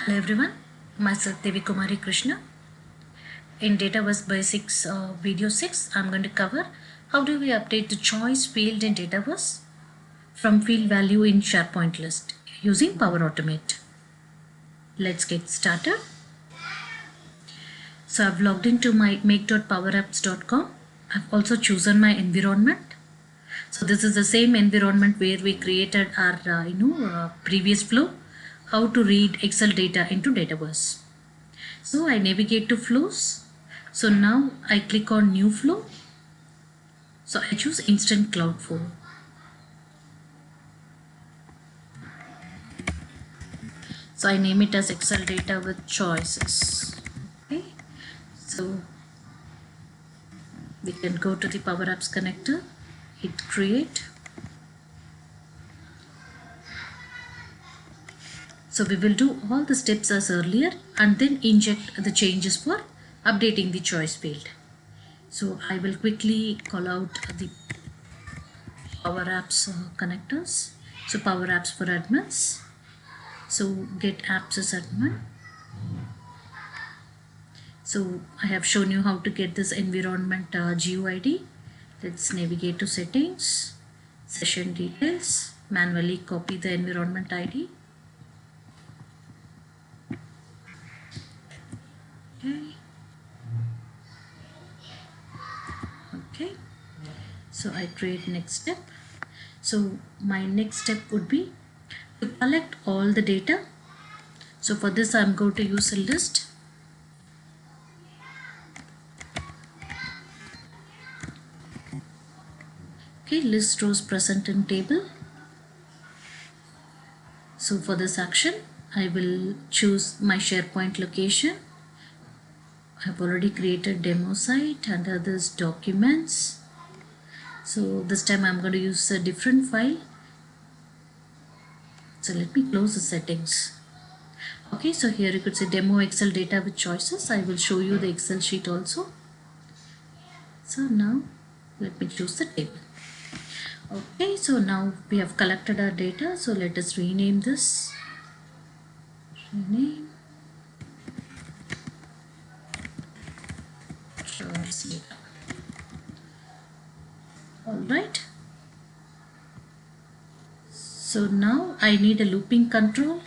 Hello everyone, myself Devi Kumari Krishna. In Dataverse Basics video 6, I'm going to cover how do we update the choice field in Dataverse from field value in SharePoint list using Power Automate. Let's get started. So I've logged into my make.powerapps.com. I've also chosen my environment. So this is the same environment where we created our previous flow, how to read Excel data into Dataverse. So I navigate to flows. So now I click on new flow. So I choose instant cloud flow. So I name it as Excel data with choices. Okay. So we can go to the Power Apps connector, hit create. So we will do all the steps as earlier and then inject the changes for updating the choice field. So I will quickly call out the Power Apps connectors. So Power Apps for admins. So get apps as admin. So I have shown you how to get this environment GUID. Let's navigate to settings, session details, manually copy the environment ID. Okay. So I create next step. So my next step would be to collect all the data. So for this I'm going to use a list. Okay, list rows present in table. So for this action I will choose my SharePoint location. I have already created demo site under this documents. So this time I'm going to use a different file. So let me close the settings. Okay, so here you could see demo Excel data with choices. I will show you the Excel sheet also. So now let me choose the table. Okay, so now we have collected our data. So let us rename this. Rename choice data. Alright. So now I need a looping control.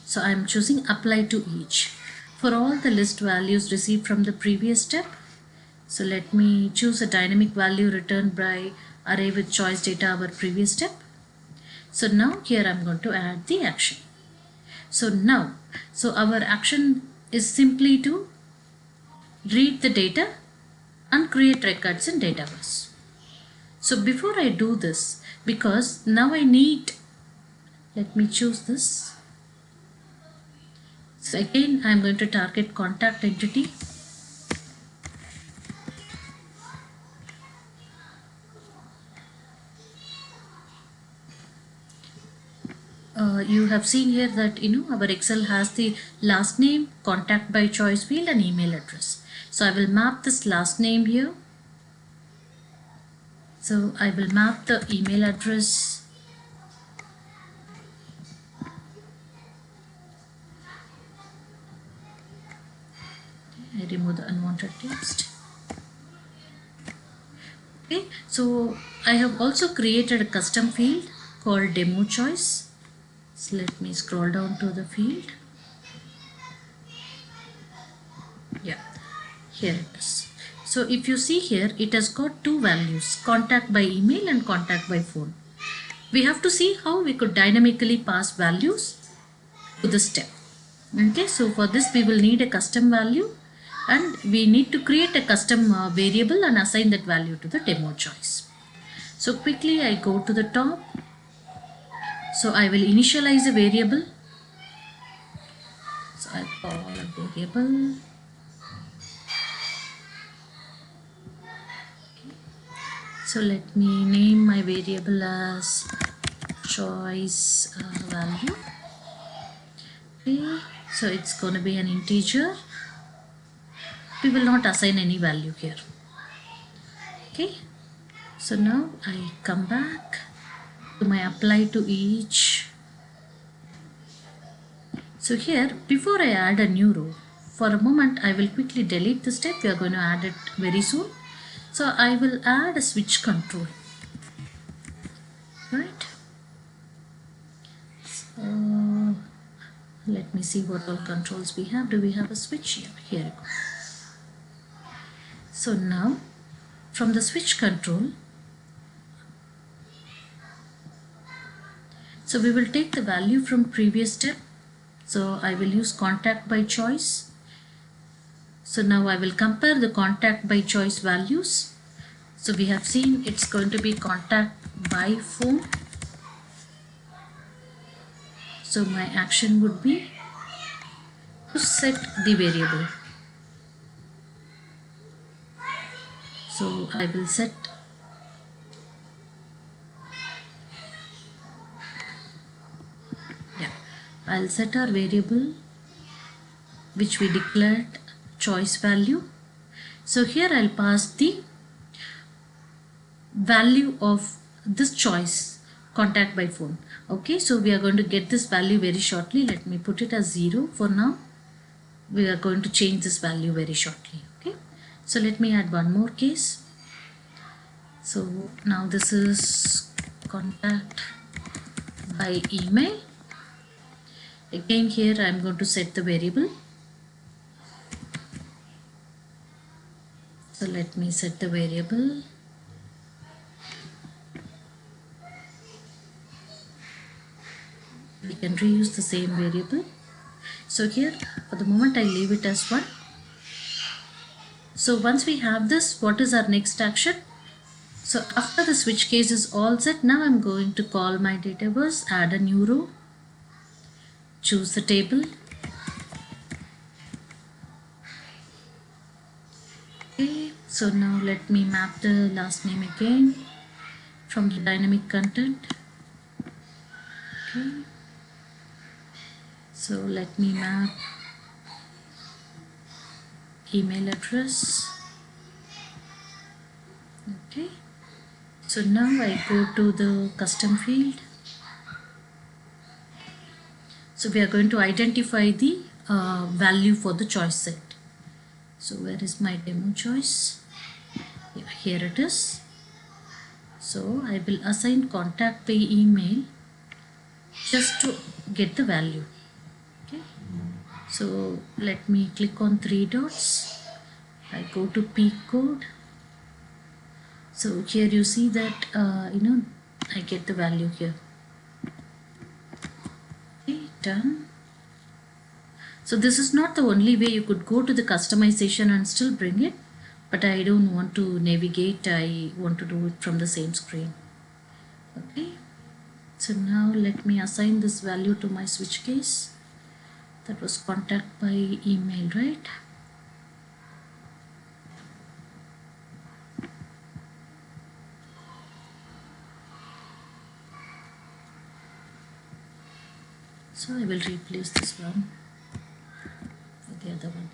So I am choosing apply to each for all the list values received from the previous step. So let me choose a dynamic value returned by array with choice data our previous step. So now here I'm going to add the action. So now, our action is simply to read the data and create records in Dataverse. So before I do this, because now I need, let me choose this. So again, I'm going to target contact entity. You have seen here that our Excel has the last name, contact by choice field and email address. So I will map this last name here. So I will map the email address. I remove the unwanted text. Okay, so I have also created a custom field called demo choice. So let me scroll down to the field. Yeah, here it is. So if you see here, it has got two values, contact by email and contact by phone. We have to see how we could dynamically pass values to the step. Okay, so for this we will need a custom value and we need to create a custom variable and assign that value to the demo choice. So quickly I go to the top. So I will initialize a variable. So I call a variable. So let me name my variable as choice value. Okay, so it's going to be an integer. We will not assign any value here. Okay, So now I come back to my apply to each. So here, before I add a new row, for a moment I will quickly delete the step. We are going to add it very soon. So I will add a switch control, right? So let me see what all controls we have. Do we have a switch here? Here we go. So now from the switch control, so we will take the value from previous step. So I will use contact by choice. So now I will compare the contact by choice values. So we have seen it's going to be contact by phone. So my action would be to set the variable. So I will set I'll set our variable which we declared choice value. So here I'll pass the value of this choice contact by phone. Okay, so we are going to get this value very shortly. Let me put it as 0 for now. We are going to change this value very shortly. Okay, so let me add one more case. So now this is contact by email. Again here I am going to set the variable. So let me set the variable. We can reuse the same variable. So here for the moment I leave it as 1. So once we have this, what is our next action? So after the switch case is all set, now I'm going to call my database, add a new row, choose the table. Okay, so now let me map the last name again from the dynamic content. Okay, so let me map email address. Okay, so now I go to the custom field. So we are going to identify the value for the choice set. So where is my demo choice? Yeah, here it is. So I will assign contact by email just to get the value. Okay, so let me click on 3 dots. I go to peak code. So here you see that I get the value here. Okay, done. So this is not the only way. You could go to the customization and still bring it, but I don't want to navigate. I want to do it from the same screen. Okay, so now let me assign this value to my switch case. That was contact by email, right? So I will replace this one with the other one.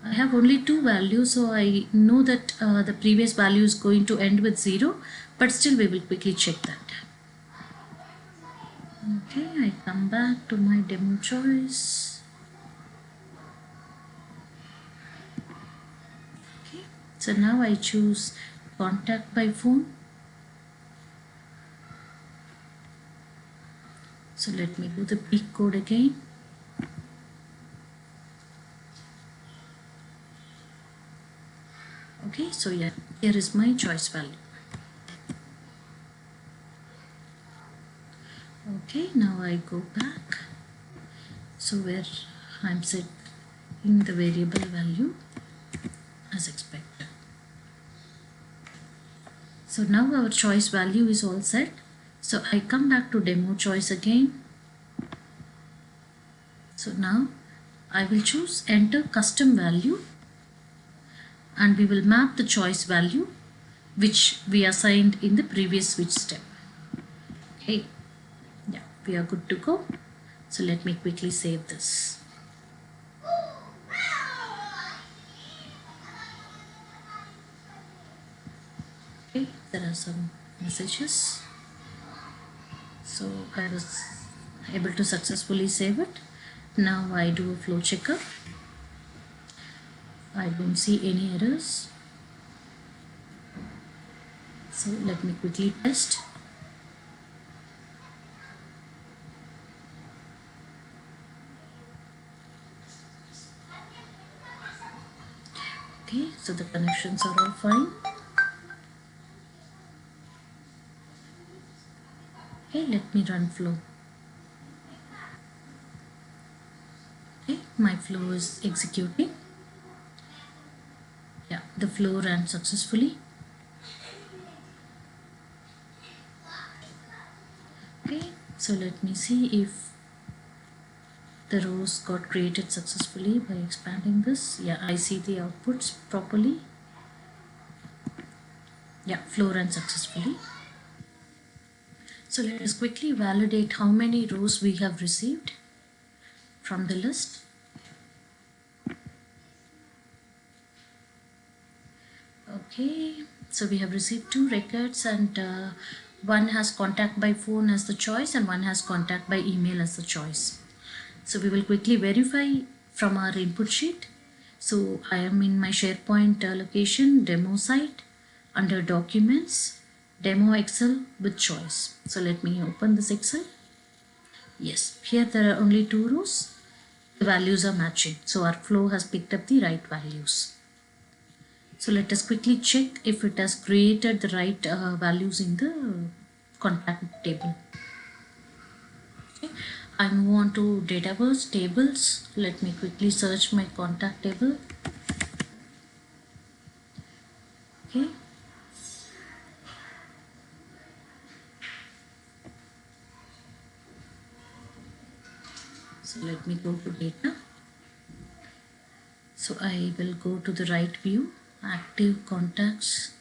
I have only 2 values, so I know that the previous value is going to end with 0, but still we will quickly check that. Okay, I come back to my demo choice. Okay, so now I choose contact by phone. So let me do the peak code again. Okay, so yeah, here is my choice value. Okay, now I go back. So where I'm setting the variable value as expected. So now our choice value is all set. So I come back to demo choice again. So now I will choose enter custom value, and we will map the choice value which we assigned in the previous switch step. Okay, yeah, we are good to go. So let me quickly save this. Okay, there are some messages. So I was able to successfully save it. Now I do a flow checker. I don't see any errors. So let me quickly test. Okay, so the connections are all fine. Okay, let me run flow. Okay, my flow is executing. Yeah, the flow ran successfully. Okay, so let me see if the rows got created successfully by expanding this. Yeah, I see the outputs properly. Yeah, flow ran successfully. So let us quickly validate how many rows we have received from the list. Okay, so we have received 2 records, and one has contact by phone as the choice and one has contact by email as the choice. So we will quickly verify from our input sheet. So I am in my SharePoint location, demo site, under documents, demo Excel with choice. So let me open this Excel. Yes, here there are only 2 rows. The values are matching. So our flow has picked up the right values. So let us quickly check if it has created the right values in the contact table. Okay. I move on to Dataverse tables. Let me quickly search my contact table. Okay. So let me go to data. So I will go to the right view, active contacts,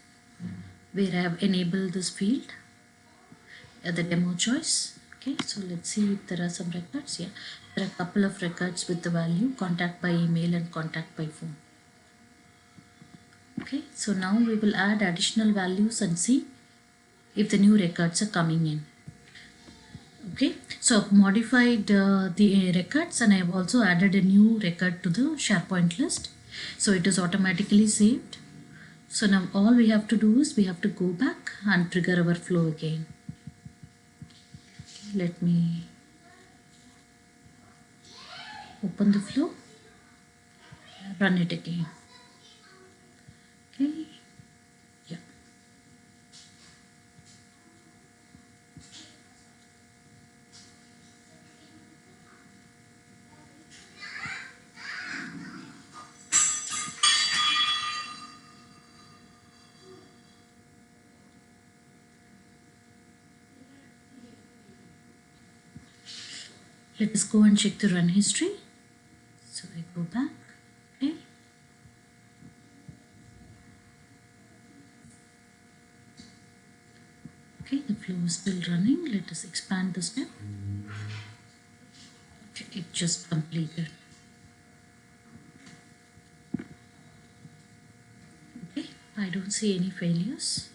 where I have enabled this field at the demo choice. Okay, so let's see if there are some records. Yeah, there are a couple of records with the value contact by email and contact by phone. Okay, so now we will add additional values and see if the new records are coming in. Okay, so I've modified the records, and I have also added a new record to the SharePoint list. So it is automatically saved. So now all we have to do is we have to go back and trigger our flow again. Let me open the flow, run it again. Okay, yeah. Let us go and check the run history. So I go back. Okay. Okay, the flow is still running. Let us expand the step. Okay, it just completed. Okay, I don't see any failures.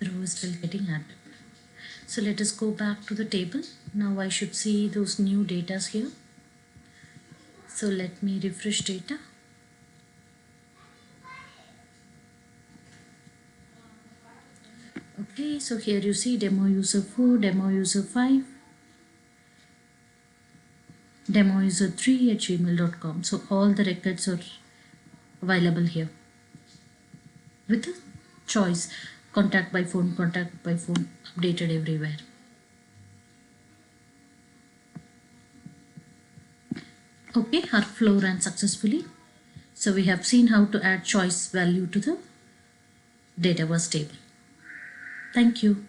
The row is still getting added. So let us go back to the table. Now I should see those new datas here. So let me refresh data. Okay, so here you see demo user 4, demo user 5, demo user 3 at gmail.com. So all the records are available here with a choice contact by phone, updated everywhere. Okay, our flow ran successfully. So we have seen how to add choice value to the Dataverse table. Thank you.